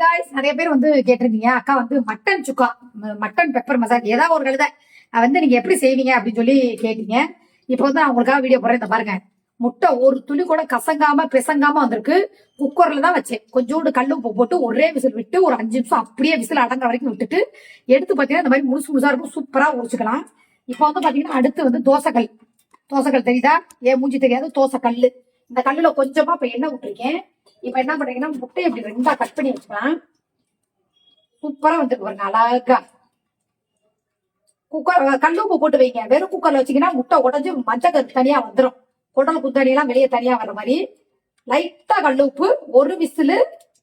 Guys, நிறைய பேர் வந்து கேட்டிருந்தீங்க அக்கா வந்து மட்டன் சுக்கா, மட்டன் பெப்பர் மசாலா ஏதாவது ஒரு கழுதை வந்து நீங்க எப்படி செய்வீங்க அப்படின்னு சொல்லி கேட்டீங்க. இப்போ வந்து நான் உங்களுக்காக வீடியோ போடுறேன். இந்த பாருங்க, முட்டை ஒரு துளி கூட கசங்காம பிசங்காம வந்திருக்கு. குக்கர்ல தான் வச்சேன். கொஞ்சோண்டு கல் உப்பு போட்டு ஒரே விசில் விட்டு ஒரு 5 நிமிஷம் அப்படியே விசில் அடங்குற வரைக்கும் விட்டுட்டு எடுத்து பாத்தீங்கன்னா இந்த மாதிரி முழுசு முழுசா இருக்கும். சூப்பரா உரிச்சுக்கலாம். இப்போ வந்து பாத்தீங்கன்னா அடுத்து வந்து தோசைக்கல். தோசைக்கல் தெரியுதா? ஏன் மூஞ்சி தெரியாது? தோசை கல்லு. இந்த கல்லுல கொஞ்சமா இப்ப எண்ணெய் விட்டுருக்கேன். இப்ப என்ன பண்றீங்கன்னா முட்டையை இப்படி ரெண்டா கட் பண்ணி வச்சுக்கலாம். சூப்பரா வந்துருக்கு பாருங்க, அழகா. குக்கர் கல் உப்பு போட்டு வைங்க. வெறும் குக்கர்ல வச்சீங்கன்னா முட்டை உடஞ்சு மஞ்சள் தனியா வந்துடும். குடல் குத்தணி எல்லாம் வெளியே தனியா வர்ற மாதிரி லைட்டா கல் உப்பு, ஒரு விசிலு.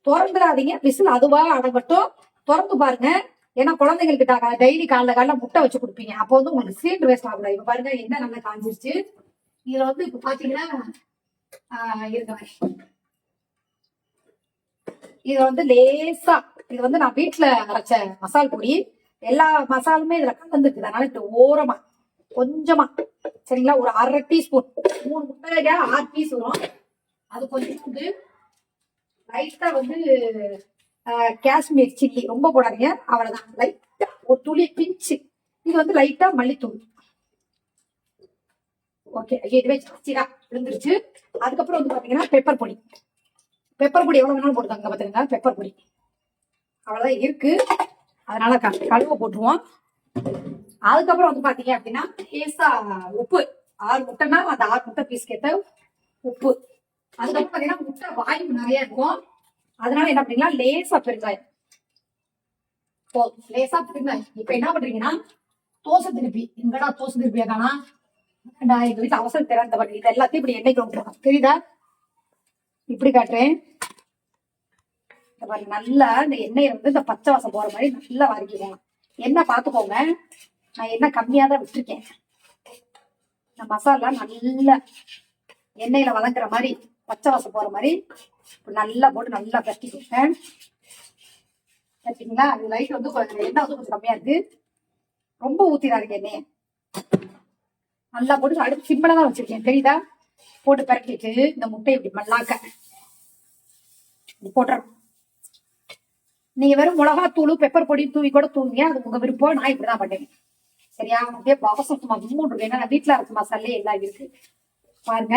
திறந்துடாதீங்க, விசில் அதுவா அடங்கட்டும். திறந்து பாருங்க. ஏன்னா குழந்தைங்களுக்கு டெய்லி காலைல முட்டை வச்சு கொடுப்பீங்க. அப்போ வந்து உங்களுக்கு சிலிண்டர் வேஸ்ட் ஆகக்கூடாது. இப்ப பாருங்க என்ன நல்லா காஞ்சிருச்சு. இதுல வந்து இப்ப பாத்தீங்கன்னா இருக்க இது வந்து லேசா, இது வந்து நான் வீட்டுல அரைச்ச மசால் பொடி. எல்லா மசாலுமே இதுல கலந்துருக்கு. அதனால இப்ப ஓரமா கொஞ்சமா, சரிங்களா, ஒரு 1/2 டீஸ்பூன். 3 முட்டையா 6 பீஸ் வரும். அது கொஞ்சம் வந்து லைட்டா வந்து காஷ்மீர் சில்லி, ரொம்ப போடாதீங்க, அவ்வளவுதான். லைட்டா ஒரு துளி பிஞ்சு. இது வந்து லைட்டா மல்லித்தூள். ஓகே, இதுவே ஜாஸ்திதான் விழுந்துருச்சு. அதுக்கப்புறம் வந்து பாத்தீங்கன்னா பெப்பர் பொடி. பெப்பர் பொடி எவ்வளவு வேணாலும் போட்டுக்காங்க. பாத்துருங்க, பெப்பர் பொடி அவ்வளவுதான் இருக்கு. அதனால கழுவ போட்டுருவோம். அதுக்கப்புறம் வந்து பாத்தீங்க அப்படின்னா லேசா உப்பு. 6 முட்டைனா அந்த 6 முட்டை பீஸ்க்கு ஏத்த உப்பு. அதுக்கப்புறம் பாத்தீங்கன்னா முட்டை வாயு நிறைய இருக்கும். அதனால என்ன பண்ணீங்கன்னா லேசா பெருங்காயம். லேசா பெருங்காயம். இப்ப என்ன பண்றீங்கன்னா தோசை திருப்பி, எங்கடா தோசை திருப்பியா காணா? எங்க வீட்டு அவசரம் திறந்த பண்ணி இது எல்லாத்தையும் இப்படி எண்ணெய்க்கு விட்டுருக்கோம். தெரியுதா? இப்படி காட்டுறேன். நல்லா இந்த எண்ணெயை வந்து இந்த பச்சை வாசம் போற மாதிரி நல்லா வதக்கிக்கோங்க. எண்ணெய் பார்த்துக்கோங்க, நான் எண்ணெய் கம்மியா தான் விட்டுருக்கேன். இந்த மசாலா நல்லா எண்ணெயில வதங்குற மாதிரி, பச்சை வாசம் போற மாதிரி நல்லா போட்டு நல்லா கட்டிக்கோங்க. கட்டிங்களா? அது லைட் வந்து எண்ணெய் வந்து கொஞ்சம் கம்மியா இருக்கு. ரொம்ப ஊத்திடாதீங்க எண்ணெயை. நல்லா போட்டு அடுப்பு சிம்பிளா தான் வச்சிருக்கேன். தெரியுதா? போட்டு பரட்டிட்டு இந்த முட்டையை இப்படி மல்லாக்க போட்டுறோம். நீங்க வெறும் மிளகாத்தூள் பெப்பர் பொடி தூவி கூட தூவிங்க, அது உங்க விருப்பம். நான் இப்படிதான் பண்ணேன். சரியா? அப்படியே பாசம் சும்மா இருக்கு. ஏன்னா வீட்டுல அரைச்ச மசாலே எல்லாம் இருக்கு. பாருங்க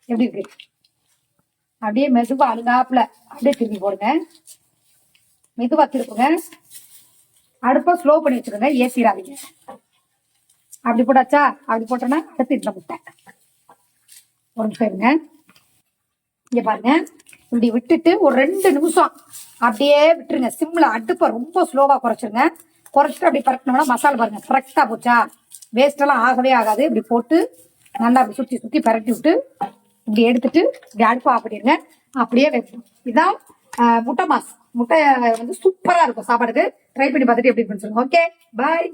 எப்படி இருக்கு. அப்படியே மெதுவா அழுகாப்புல அப்படியே திரும்பி போடுங்க. மெதுவா திருப்புங்க. அடுப்ப ஸ்லோ பண்ணி வச்சுக்கோங்க, ஏசிடாதீங்க. அப்படி போட்டாச்சா? அப்படி போட்டோன்னா அடுத்து இந்த முட்டை ஒரு நிமிஷம் இருங்க. இங்க பாருங்க, இப்படி விட்டுட்டு ஒரு 2 நிமிஷம் அப்படியே விட்டுருங்க. சிம்ல அடுப்ப ரொம்ப ஸ்லோவா குறைச்சிருங்க. குறைச்சிட்டு அப்படி பரட்டினோம்னா மசாலா பாருங்க கரெக்டா போச்சா? வேஸ்ட் எல்லாம் ஆகவே ஆகாது. இப்படி போட்டு நல்லா அப்படி சுத்தி சுத்தி பரட்டி விட்டு இப்படி எடுத்துட்டு இப்படி அடுப்பு ஆஃப் பண்ணிருங்க. அப்படியே வைக்கணும். இதான் முட்டை மாஸ். முட்டை வந்து சூப்பரா இருக்கும் சாப்பாடுக்கு. ட்ரை பண்ணி பார்த்துட்டு எப்படி இருக்குன்னு சொல்லுங்க. ஓகே, பாய்.